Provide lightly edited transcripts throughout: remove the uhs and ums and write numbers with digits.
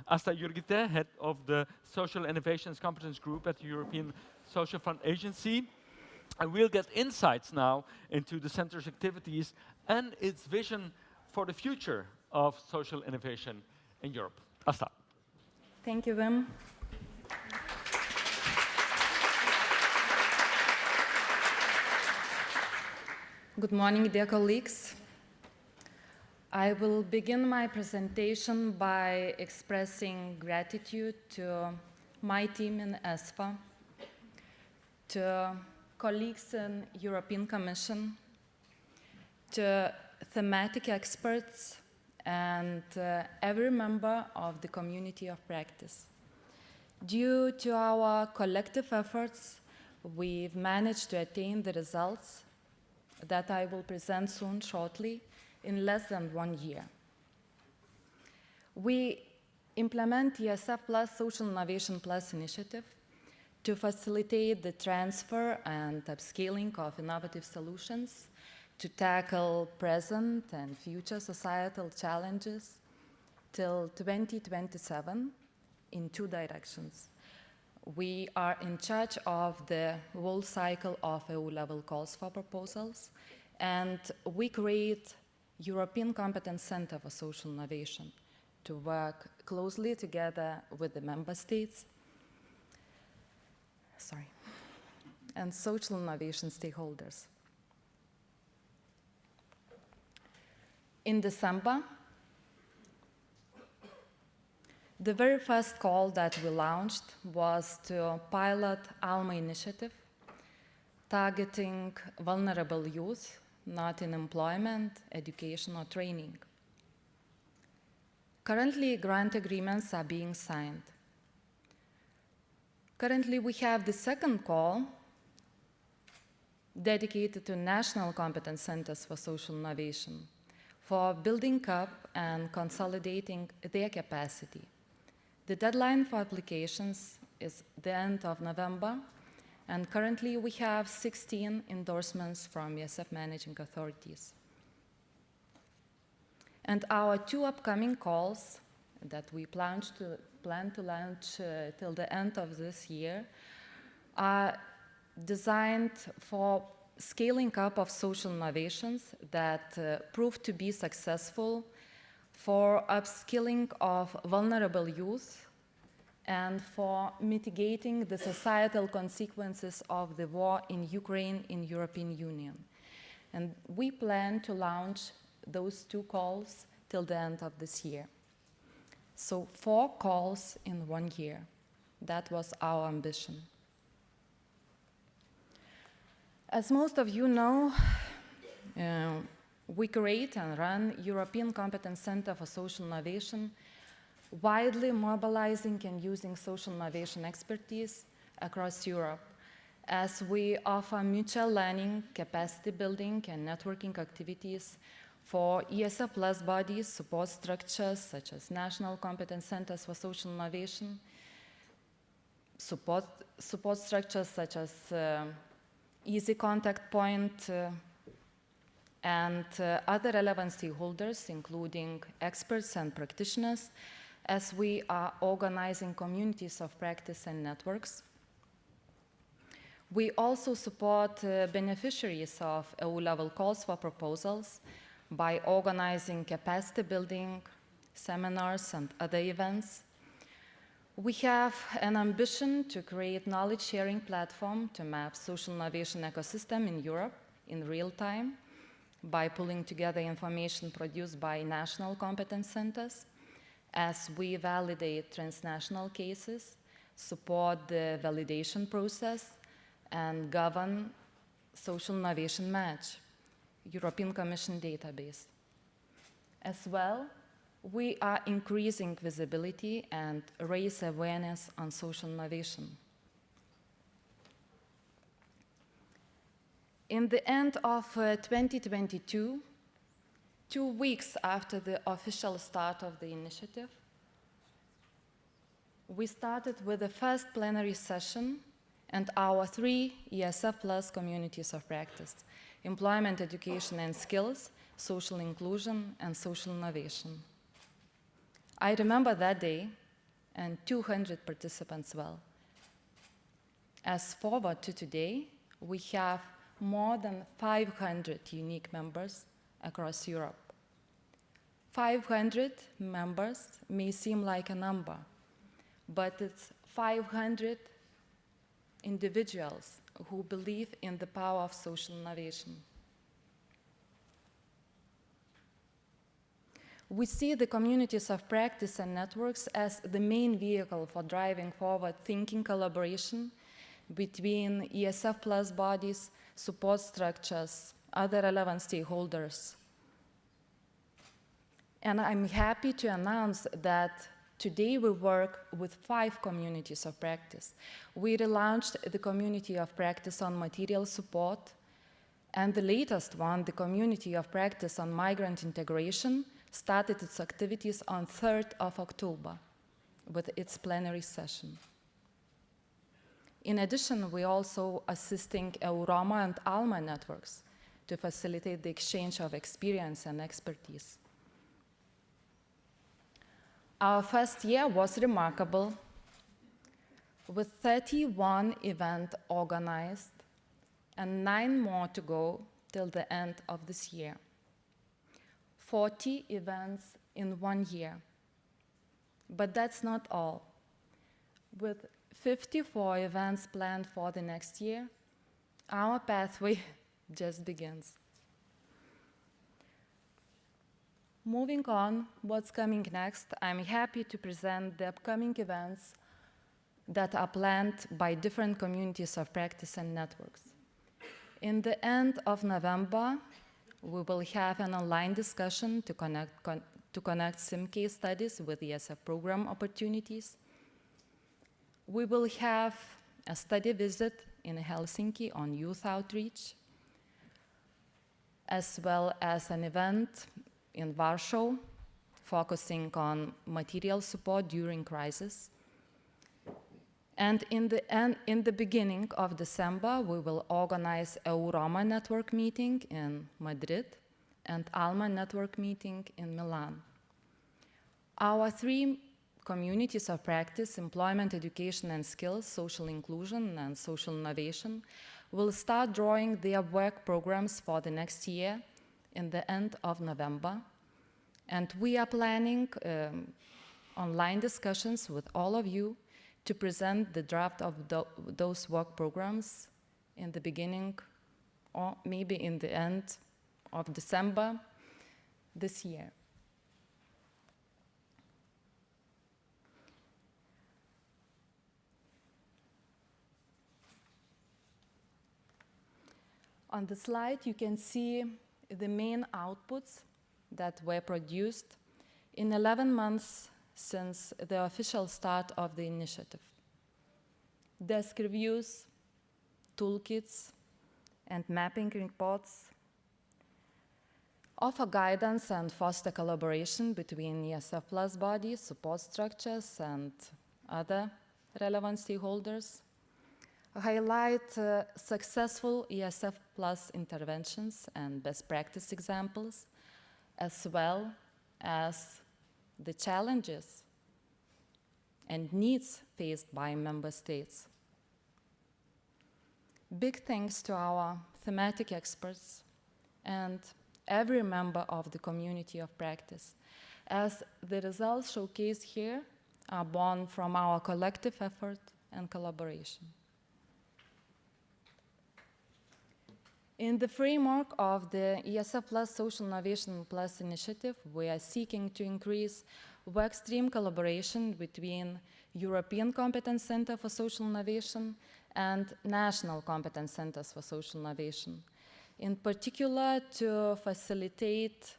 Asta Jurgutė, head of the Social Innovations Competence Group at the European Social Fund Agency. And we'll get insights now into the center's activities and its vision for the future of social innovation in Europe. Asta. Thank you, Wim. Good morning, dear colleagues. I will begin my presentation by expressing gratitude to my team in ESFA, to colleagues in European Commission, to thematic experts, and every member of the community of practice. Due to our collective efforts, we've managed to attain the results that I will present soon shortly in less than 1 year. We implement ESF Plus Social Innovation Plus initiative to facilitate the transfer and upscaling of innovative solutions to tackle present and future societal challenges till 2027 in 2 directions. We are in charge of the whole cycle of EU-level calls for proposals, and we create European Competence Center for Social Innovation to work closely together with the member states and social innovation stakeholders. In December, the very first call that we launched was to pilot ALMA initiative, targeting vulnerable youth, not in employment, education, or training. Currently, grant agreements are being signed. Currently, we have the second call dedicated to national competence centers for social innovation for building up and consolidating their capacity. The deadline for applications is the end of November, and currently we have 16 endorsements from ESF managing authorities. And our 2 upcoming calls that we plan to launch till the end of this year are designed for scaling up of social innovations that prove to be successful, for upskilling of vulnerable youth, and for mitigating the societal consequences of the war in Ukraine in European Union. And we plan to launch those 2 calls till the end of this year. So 4 calls in 1 year. That was our ambition. As most of you know, we create and run European Competence Center for Social Innovation, widely mobilizing and using social innovation expertise across Europe, as we offer mutual learning, capacity building, and networking activities for ESF Plus bodies, support structures such as national competence centers for social innovation, support structures such as Easy Contact Point, and other relevant stakeholders, including experts and practitioners, as we are organizing communities of practice and networks. We also support beneficiaries of EU-level calls for proposals by organizing capacity building, seminars, and other events. We have an ambition to create knowledge-sharing platform to map social innovation ecosystem in Europe in real time by pulling together information produced by national competence centers as we validate transnational cases, support the validation process, and govern social innovation match, European Commission database. As well, we are increasing visibility and raise awareness on social innovation. In the end of 2022, 2 weeks after the official start of the initiative, we started with the first plenary session and our 3 ESF Plus communities of practice: employment, education and skills, social inclusion, and social innovation. I remember that day and 200 participants well. As forward to today, we have more than 500 unique members across Europe. 500 members may seem like a number, but it's 500 individuals who believe in the power of social innovation. We see the communities of practice and networks as the main vehicle for driving forward thinking collaboration between ESF Plus bodies, support structures, other relevant stakeholders. And I'm happy to announce that today we work with 5 communities of practice. We relaunched the community of practice on material support, and the latest one, the community of practice on migrant integration, started its activities on 3rd of October with its plenary session. In addition, we're also assisting EUROMA and ALMA networks to facilitate the exchange of experience and expertise. Our first year was remarkable, with 31 events organized and 9 more to go till the end of this year. 40 events in 1 year. But that's not all. With 54 events planned for the next year, our pathway just begins. Moving on, what's coming next, I'm happy to present the upcoming events that are planned by different communities of practice and networks. In the end of November, we will have an online discussion to connect SIM case studies with ESF program opportunities. We will have a study visit in Helsinki on youth outreach, as well as an event in Warsaw focusing on material support during crisis. And in the beginning of December, we will organize a EUROMA network meeting in Madrid and ALMA network meeting in Milan. Our 3 communities of practice, employment, education and skills, social inclusion and social innovation, will start drawing their work programs for the next year in the end of November. And we are planning online discussions with all of you to present the draft of those work programs in the beginning or maybe in the end of December this year. On the slide, you can see the main outputs that were produced in 11 months since the official start of the initiative. Desk reviews, toolkits, and mapping reports offer guidance and foster collaboration between ESF Plus bodies, support structures, and other relevant stakeholders, highlight successful ESF Plus interventions and best practice examples, as well as the challenges and needs faced by member states. Big thanks to our thematic experts and every member of the community of practice, as the results showcased here are born from our collective effort and collaboration. In the framework of the ESF Plus Social Innovation Plus initiative, we are seeking to increase workstream collaboration between European Competence Center for Social Innovation and national competence centers for social innovation, in particular to facilitate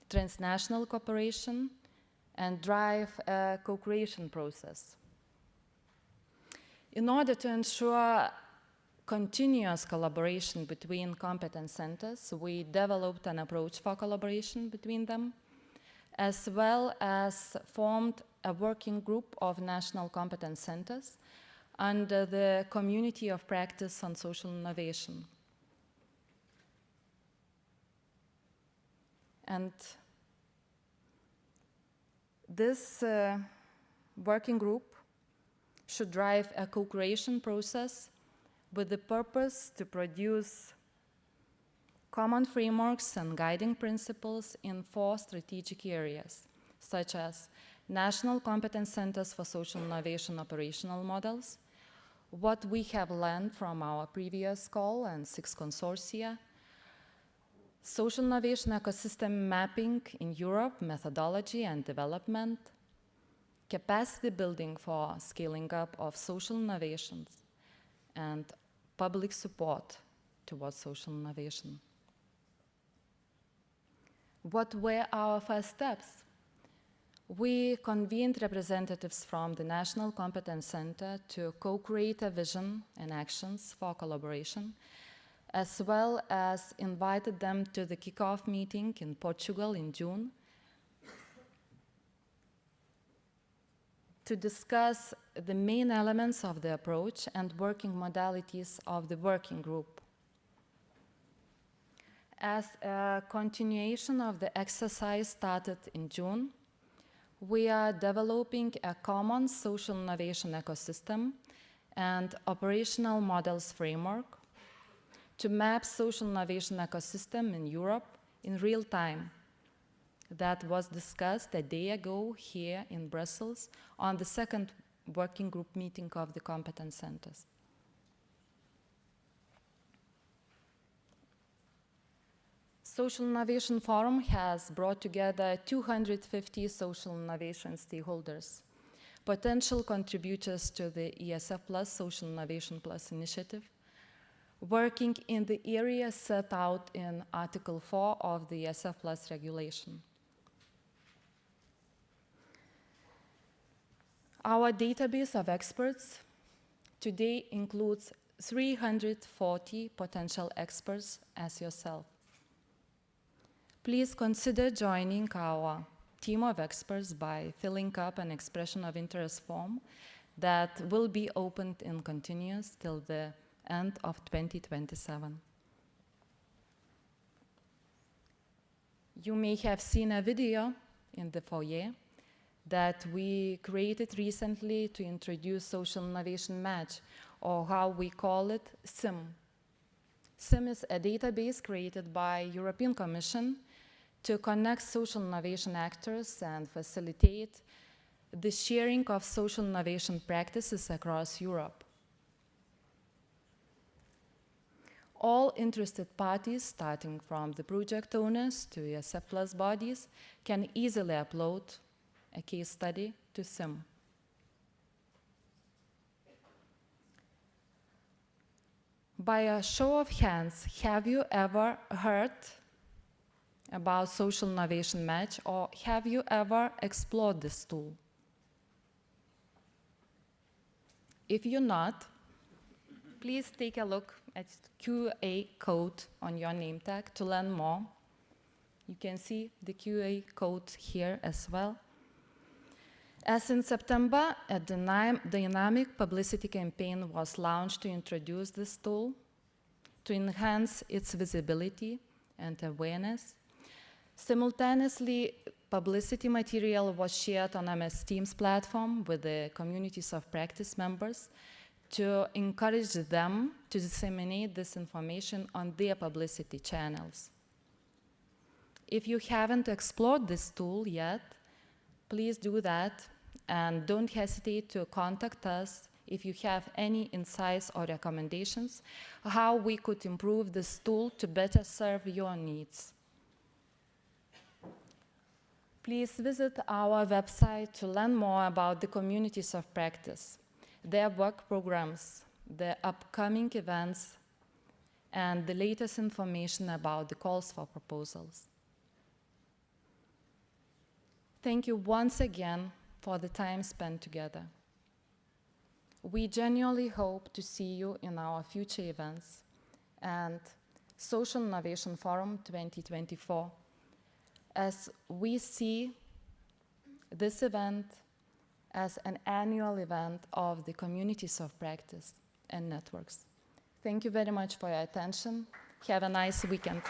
transnational cooperation and drive a co-creation process. In order to ensure continuous collaboration between competence centers, we developed an approach for collaboration between them, as well as formed a working group of national competence centers under the Community of Practice on Social Innovation. And this working group should drive a co-creation process with the purpose to produce common frameworks and guiding principles in 4 strategic areas, such as national competence centers for social innovation operational models, what we have learned from our previous call and 6 consortia, social innovation ecosystem mapping in Europe, methodology and development, capacity building for scaling up of social innovations, and public support towards social innovation. What were our first steps? We convened representatives from the National Competence Center to co-create a vision and actions for collaboration, as well as invited them to the kickoff meeting in Portugal in June to discuss the main elements of the approach and working modalities of the working group. As a continuation of the exercise started in June, we are developing a common social innovation ecosystem and operational models framework to map social innovation ecosystem in Europe in real time. That was discussed a day ago here in Brussels on the 2nd working group meeting of the competence centers. Social Innovation Forum has brought together 250 social innovation stakeholders, potential contributors to the ESF Plus Social Innovation Plus initiative, working in the areas set out in Article 4 of the ESF Plus regulation. Our database of experts today includes 340 potential experts as yourself. Please consider joining our team of experts by filling up an expression of interest form that will be opened in continuous till the end of 2027. You may have seen a video in the foyer that we created recently to introduce Social Innovation Match, or how we call it, SIM. SIM is a database created by European Commission to connect social innovation actors and facilitate the sharing of social innovation practices across Europe. All interested parties, starting from the project owners to ESF Plus bodies, can easily upload a case study to SIM. By a show of hands, have you ever heard about Social Innovation Match, or have you ever explored this tool? If you're not, please take a look at QA code on your name tag to learn more. You can see the QA code here as well. As in September, a dynamic publicity campaign was launched to introduce this tool, to enhance its visibility and awareness. Simultaneously, publicity material was shared on MS Teams platform with the communities of practice members to encourage them to disseminate this information on their publicity channels. If you haven't explored this tool yet, please do that, and don't hesitate to contact us if you have any insights or recommendations how we could improve this tool to better serve your needs. Please visit our website to learn more about the communities of practice, their work programs, the upcoming events, and the latest information about the calls for proposals. Thank you once again for the time spent together. We genuinely hope to see you in our future events and Social Innovation Forum 2024, as we see this event as an annual event of the communities of practice and networks. Thank you very much for your attention. Have a nice weekend.